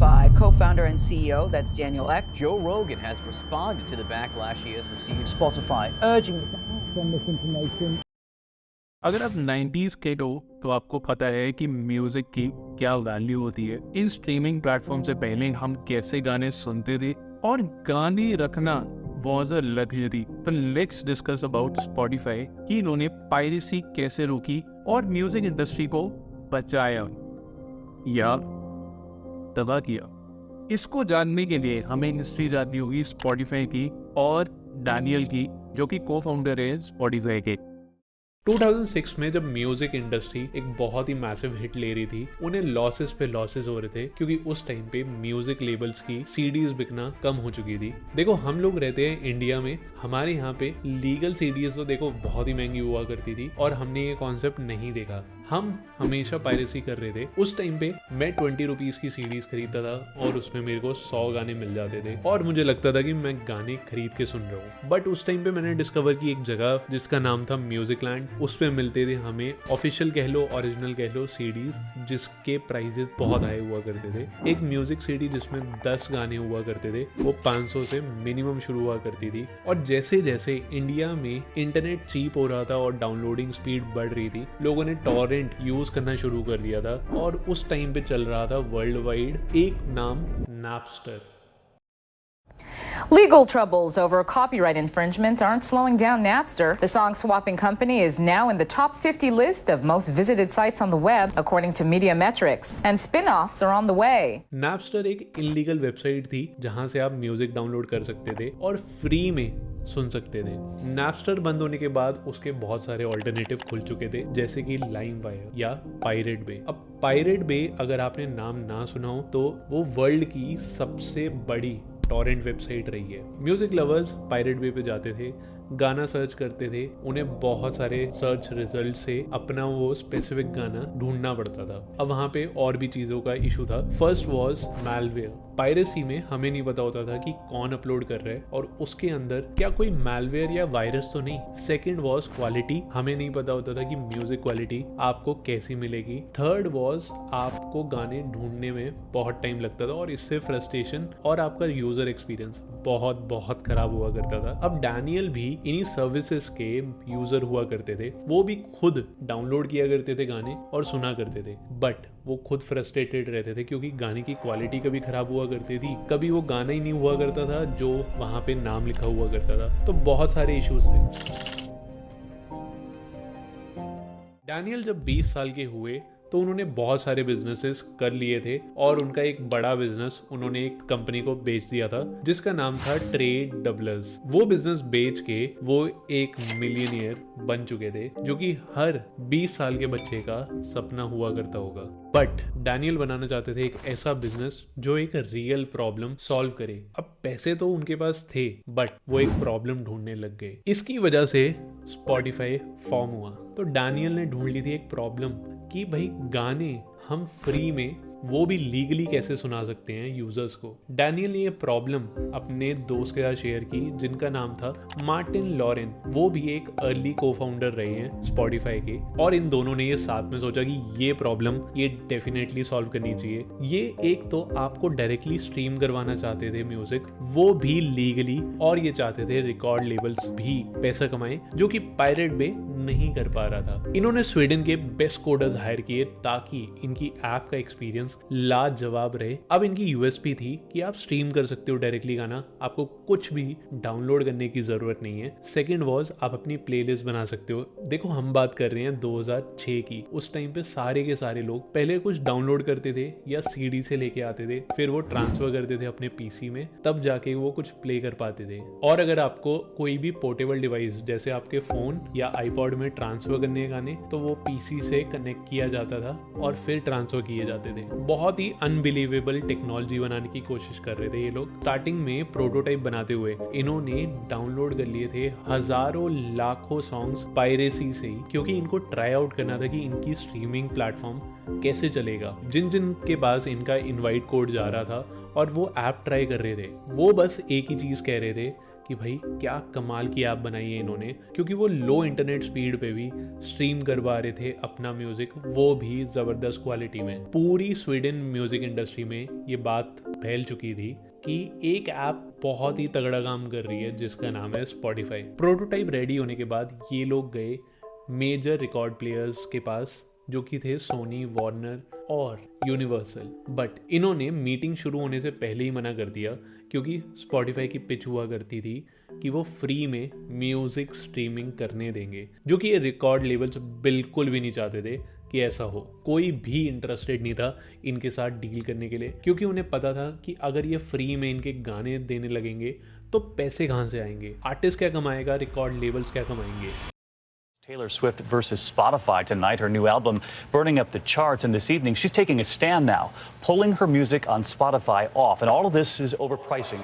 Spotify co-founder and CEO, that's Daniel Ek. Joe Rogan has responded to the backlash he has received. Spotify urging to act on this information. अगर आप 90s के हो तो आपको पता है कि म्यूजिक की क्या वैल्यू होती है। इन स्ट्रीमिंग प्लेटफॉर्म से पहले हम कैसे गाने सुनते थे और गाने रखना was a luxury। तो लेट्स डिस्कस अबाउट स्पॉटिफाई कि इन्होंने पायरेसी कैसे रोकी और म्यूजिक इंडस्ट्री को बचाया या तबाह किया। इसको जानने के लिए हमें हिस्ट्री जाननी होगी स्पॉटिफाई की और डैनियल की, जो कि को फाउंडर है स्पॉटिफाई के। 2006 में जब म्यूजिक इंडस्ट्री एक बहुत ही मैसिव हिट ले रही थी, उन्हें लॉसेस पे लॉसेस हो रहे थे क्योंकि उस टाइम पे म्यूजिक लेबल्स की सीडीज बिकना कम हो चुकी थी। देखो हम लोग रहते हैं इंडिया में, हमारे यहाँ पे लीगल सीडीज तो देखो बहुत ही महंगी हुआ करती थी और हमने ये कॉन्सेप्ट नहीं देखा। हम हमेशा पायरेसी कर रहे थे। उस टाइम पे मैं 20 रुपीज की सीडीज खरीदता था और उसमें मेरे को 100 गाने मिल जाते थे और मुझे लगता था कि मैं गाने खरीद के सुन रहा हूँ। बट उस टाइम पे मैंने डिस्कवर की एक जगह जिसका नाम था म्यूजिक लैंड। उस पे मिलते थे हमें ऑफिशियल कह लो, ओरिजिनल कह लो सीडीज, जिसके प्राइसेस बहुत हाई हुआ करते थे। एक म्यूजिक सीडी जिसमें 10 गाने हुआ करते थे वो 500 से मिनिमम शुरू हुआ करती थी। और जैसे जैसे इंडिया में इंटरनेट चीप हो रहा था और डाउनलोडिंग स्पीड बढ़ रही थी, लोगों ने टॉरेंट यूज करना शुरू कर दिया था और उस टाइम पे चल रहा था वर्ल्ड वाइड एक नाम Napster. Legal troubles over copyright infringement aren't slowing down Napster. The song swapping company is now in the top 50 list of most visited sites on the web, according to Mediametrics, and spin-offs are on the way. Napster एक illegal website थी जहां से आप music download कर सकते थे और free में सुन सकते थे। Napster बंद होने के बाद उसके बहुत सारे ऑल्टरनेटिव खुल चुके थे, जैसे कि LimeWire या पायरेट बे। अब पायरेट बे अगर आपने नाम ना सुना हो तो वो वर्ल्ड की सबसे बड़ी टॉरेंट वेबसाइट रही है। म्यूजिक लवर्स पायरेट बे पे जाते थे, गाना सर्च करते थे, उन्हें बहुत सारे सर्च रिजल्ट से अपना वो स्पेसिफिक गाना ढूंढना पड़ता था। अब वहाँ पे और भी चीज़ों का इशू था। First was malware. पायरेसी में हमें नहीं पता होता था कि कौन अपलोड कर रहा है और उसके अंदर क्या कोई मैलवेयर या वायरस तो नहीं। Second was quality. हमें नहीं पता होता था कि म्यूजिक क्वालिटी आपको कैसी मिलेगी। थर्ड वॉज आपको गाने ढूंढने में बहुत टाइम लगता था और इससे फ्रस्ट्रेशन और आपका यूजर एक्सपीरियंस बहुत खराब हुआ करता था। अब डैनियल भी इन्हीं सर्विसेज के यूजर हुआ करते थे। वो भी खुद डाउनलोड किया करते थे गाने और सुना करते थे, बट वो खुद फ्रस्ट्रेटेड रहते थे क्योंकि गाने की क्वालिटी कभी खराब हुआ करती थी, कभी वो गाना ही नहीं हुआ करता था जो वहां पे नाम लिखा हुआ करता था। तो बहुत सारे इश्यूज थे। डैनियल जब 20 साल के हुए तो उन्होंने बहुत सारे बिजनेसेस कर लिए थे और उनका एक बड़ा बिजनेस उन्होंने एक कंपनी को बेच दिया था जिसका नाम था ट्रेड डबलर्स। वो बिजनेस बेच के वो एक मिलियनियर बन चुके थे, जो कि हर 20 साल के बच्चे का सपना हुआ करता होगा। बट डैनियल बनाना चाहते थे एक ऐसा बिजनेस जो एक रियल प्रॉब्लम सॉल्व करे। अब पैसे तो उनके पास थे, बट वो एक प्रॉब्लम ढूंढने लग गए। इसकी वजह से स्पॉटिफाई फॉर्म हुआ। तो डैनियल ने ढूंढ ली थी एक प्रॉब्लम कि भाई गाने हम फ्री में वो भी लीगली कैसे सुना सकते हैं यूजर्स को। डैनियल ने ये प्रॉब्लम अपने दोस्त के साथ शेयर की जिनका नाम था मार्टिन लॉरेन। वो भी एक अर्ली को फाउंडर रहे हैं स्पॉटिफाई के और इन दोनों ने ये साथ में सोचा कि ये प्रॉब्लम ये डेफिनेटली सॉल्व करनी चाहिए। ये एक तो आपको डायरेक्टली स्ट्रीम करवाना चाहते थे म्यूजिक, वो भी लीगली, और ये चाहते थे रिकॉर्ड लेबल्स भी पैसा कमाएं, जो कि पायरेट बे नहीं कर पा रहा था। इन्होंने स्वीडन के बेस्ट कोडर्स हायर किए ताकि इनकी ऐप का एक्सपीरियंस लाजवाब रहे। अब इनकी यूएसपी थी कि आप स्ट्रीम कर सकते हो डायरेक्टली गाना, आपको कुछ भी डाउनलोड करने की जरूरत नहीं है। सेकंड वॉज आप अपनी प्लेलिस्ट बना सकते हो। देखो हम बात कर रहे हैं 2006 की। उस टाइम पे सारे के सारे लोग पहले कुछ डाउनलोड करते थे या सीडी से लेके आते थे, फिर वो ट्रांसफर करते थे अपने पीसी में, तब जाके वो कुछ प्ले कर पाते थे। और अगर आपको कोई भी पोर्टेबल डिवाइस जैसे आपके फोन या आईपॉड में ट्रांसफर करने गाने, तो वो पीसी से कनेक्ट किया जाता था और फिर ट्रांसफर किए जाते थे। बहुत ही अनबिलीवेबल टेक्नोलॉजी बनाने की कोशिश कर रहे थे ये लोग। स्टार्टिंग में प्रोटोटाइप बनाते हुए इन्होंने डाउनलोड कर लिए थे हजारों लाखों सॉन्ग्स पायरेसी से ही, क्योंकि इनको ट्राई आउट करना था कि इनकी स्ट्रीमिंग प्लेटफॉर्म कैसे चलेगा। जिन जिन के पास इनका इनवाइट कोड जा रहा था और वो ऐप ट्राई कर रहे थे, वो बस एक ही चीज कह रहे थे कि भाई क्या कमाल की ऐप बनाई है इन्होंने, क्योंकि वो लो इंटरनेट स्पीड पे भी स्ट्रीम करवा रहे थे अपना म्यूजिक, वो भी जबरदस्त क्वालिटी में। पूरी स्वीडन म्यूजिक इंडस्ट्री में ये बात फैल चुकी थी कि एक ऐप बहुत ही तगड़ा काम कर रही है जिसका नाम है स्पॉटिफाई। प्रोटोटाइप रेडी होने के बाद ये लोग गए मेजर रिकॉर्ड प्लेयर्स के पास, जो कि थे सोनी, वार्नर और यूनिवर्सल, बट इन्होंने मीटिंग शुरू होने से पहले ही मना कर दिया, क्योंकि स्पॉटिफाई की पिच हुआ करती थी कि वो फ्री में म्यूजिक स्ट्रीमिंग करने देंगे, जो कि ये रिकॉर्ड लेबल्स बिल्कुल भी नहीं चाहते थे कि ऐसा हो। कोई भी इंटरेस्टेड नहीं था इनके साथ डील करने के लिए, क्योंकि उन्हें पता था कि अगर ये फ्री में इनके गाने देने लगेंगे तो पैसे कहाँ से आएंगे, आर्टिस्ट क्या कमाएगा, रिकॉर्ड लेबल्स क्या कमाएंगे। Taylor Swift versus Spotify tonight, her new album burning up the charts, and this evening she's taking a stand now, pulling her music on Spotify off, and all of this is over pricing.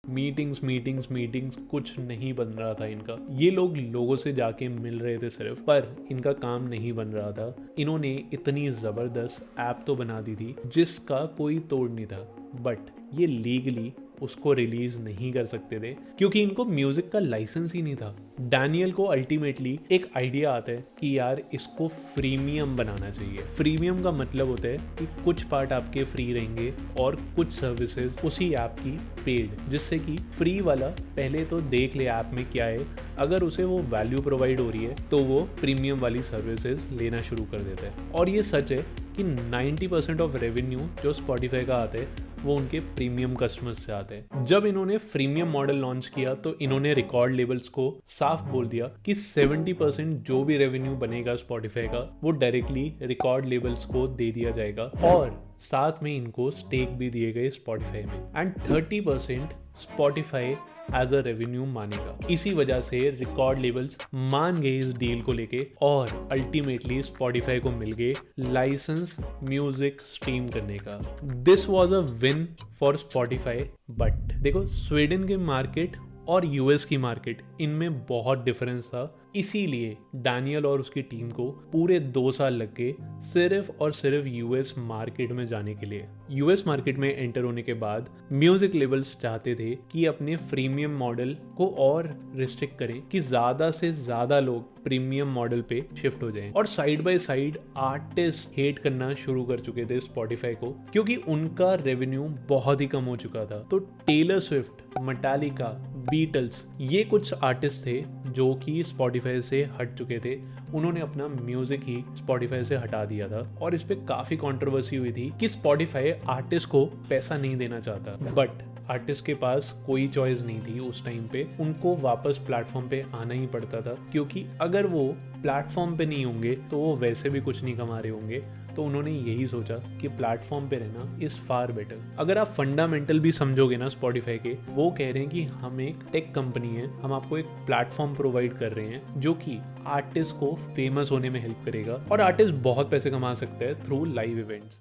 Meetings कुछ नहीं बन रहा था इनका। ये लोग लोगों से जाके मिल रहे थे सिर्फ, पर इनका काम नहीं बन रहा था। इन्होंने इतनी जबरदस्त ऐप तो बना दी थी जिसका कोई तोड़ नहीं था, बट ये लीगली उसको रिलीज नहीं कर सकते थे क्योंकि इनको म्यूजिक का लाइसेंस ही नहीं था। डैनियल को अल्टीमेटली एक आइडिया आता है कि यार इसको फ्रीमियम बनाना चाहिए। फ्रीमियम का मतलब होता है कि कुछ पार्ट आपके फ्री रहेंगे और कुछ सर्विसेज उसी ऐप की पेड, जिससे कि फ्री वाला पहले तो देख ले ऐप में क्या है, अगर उसे वो वैल्यू प्रोवाइड हो रही है तो वो प्रीमियम वाली सर्विसेज लेना शुरू कर देता है। और ये सच है कि 90% ऑफ रेवेन्यू जो स्पॉटिफाई का आता है वो उनके प्रीमियम कस्टमर्स से आते हैं। जब इन्होंने फ्रीमियम मॉडल लॉन्च किया तो इन्होंने रिकॉर्ड लेबल्स को साफ बोल दिया कि 70% जो भी रेवेन्यू बनेगा स्पॉटिफाई का वो डायरेक्टली रिकॉर्ड लेबल्स को दे दिया जाएगा, और साथ में इनको स्टेक भी दिए गए स्पॉटिफाई में, and 30% Spotify as a revenue मानेगा। इसी वजह से रिकॉर्ड लेबल्स मान गए इस डील को लेके, और अल्टीमेटली स्पॉटिफाई को मिल गए लाइसेंस म्यूजिक स्ट्रीम करने का। This was a win for Spotify, but देखो स्वीडन के मार्केट और यूएस की मार्केट, इनमें बहुत डिफरेंस था। इसीलिए डैनियल और उसकी टीम को पूरे 2 साल लग गए सिर्फ और सिर्फ यूएस मार्केट में जाने के लिए। यूएस मार्केट में एंटर होने के बाद म्यूजिक लेबल्स चाहते थे कि अपने प्रीमियम मॉडल को और रिस्ट्रिक्ट करें कि ज्यादा से ज्यादा लोग प्रीमियम मॉडल पे शिफ्ट हो जाएं, और side by side artist hate करना शुरू कर चुके थे स्पॉटिफाई को, क्योंकि उनका रेवेन्यू बहुत ही कम हो चुका था। तो टेलर स्विफ्ट, मेटालिका, बीटल्स, ये कुछ आर्टिस्ट थे जो कि स्पॉटिफाई से हट चुके थे। उन्होंने अपना म्यूजिक ही स्पॉटिफाई से हटा दिया था, और इस पे काफी कंट्रोवर्सी हुई थी कि स्पॉटिफाई आर्टिस्ट को पैसा नहीं देना चाहता, बट आर्टिस्ट के पास कोई चॉइस नहीं थी उस टाइम पे, उनको वापस प्लेटफॉर्म पे आना ही पड़ता था, क्योंकि अगर वो प्लेटफॉर्म पे नहीं होंगे तो वो वैसे भी कुछ नहीं कमा रहे होंगे। तो उन्होंने यही सोचा कि प्लेटफॉर्म पे रहना इज फार बेटर। अगर आप फंडामेंटल भी समझोगे ना स्पॉटिफाई के, वो कह रहे हैं कि हम एक टेक कंपनी है, हम आपको एक प्लेटफॉर्म प्रोवाइड कर रहे हैं जो कि आर्टिस्ट को फेमस होने में हेल्प करेगा, और आर्टिस्ट बहुत पैसे कमा सकते हैं through live events.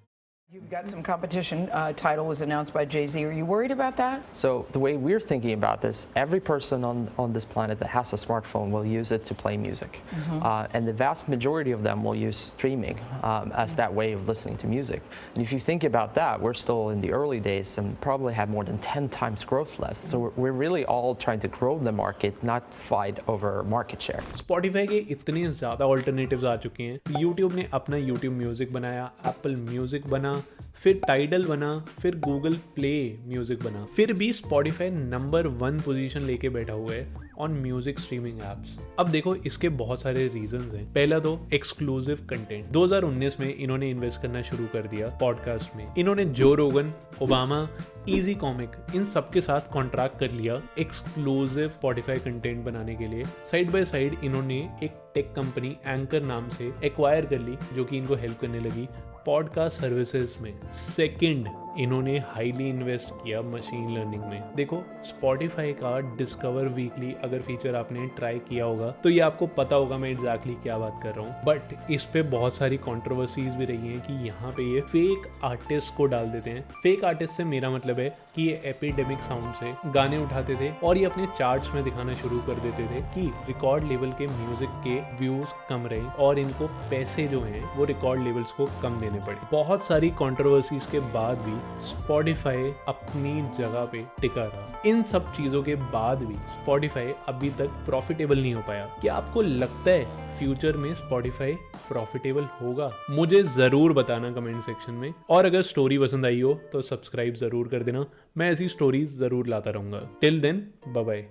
You've got some competition. Tidal was announced by Jay-Z. Are you worried about that? So the way we're thinking about this, every person on this planet that has a smartphone will use it to play music. And the vast majority of them will use streaming as that way of listening to music. And if you think about that, we're still in the early days and probably have more than 10 times growth less. So we're really all trying to grow the market, not fight over market share. Spotify के इतने ज़्यादा alternatives आ चुके हैं। YouTube ने अपना YouTube Music बनाया, Apple Music बना, फिर टाइडल बना, फिर गूगल प्ले म्यूजिक बना, फिर भी स्पॉटिफाई नंबर 1 पोजीशन लेके बैठा हुआ है ऑन म्यूजिक स्ट्रीमिंग एप्स। अब देखो इसके बहुत सारे रीजंस हैं। पहला तो एक्सक्लूसिव कंटेंट। 2019 में इन्होंने इन्वेस्ट करना शुरू कर दिया पॉडकास्ट में। इन्होंने जो रोगन, ओबामा, इजी कॉमिक, इन सबके साथ कॉन्ट्रैक्ट कर लिया एक्सक्लूसिव स्पॉटिफाई कंटेंट बनाने के लिए। साइड बाय साइड इन्होंने एक टेक कंपनी एंकर नाम से एक्वायर कर ली, जो कि इनको हेल्प करने लगी पॉडकास्ट सर्विसेज में। सेकंड, इन्होंने हाईली इन्वेस्ट किया मशीन लर्निंग में। देखो स्पॉटिफाई का डिस्कवर वीकली अगर फीचर आपने ट्राई किया होगा तो ये आपको पता होगा मैं एग्जैक्टली क्या बात कर रहा हूँ, बट इस पे बहुत सारी कंट्रोवर्सीज भी रही हैं कि यहाँ पे ये फेक आर्टिस्ट को डाल देते हैं। फेक आर्टिस्ट से मेरा मतलब है कि ये एपिडेमिक साउंड से गाने उठाते थे और ये अपने चार्ट्स में दिखाना शुरू कर देते थे कि रिकॉर्ड लेवल के म्यूजिक के व्यूज कम रहे और इनको पैसे जो हैं वो रिकॉर्ड लेवल्स को कम देने पड़े। बहुत सारी कंट्रोवर्सीज के बाद भी Spotify अपनी जगह पे टिका रहा। इन सब चीजों के बाद भी Spotify अभी तक प्रॉफिटेबल नहीं हो पाया। क्या आपको लगता है फ्यूचर में Spotify प्रॉफिटेबल होगा? मुझे जरूर बताना कमेंट सेक्शन में। और अगर स्टोरी पसंद आई हो तो सब्सक्राइब जरूर कर देना। मैं ऐसी स्टोरीज जरूर लाता रहूंगा। Till then, bye bye.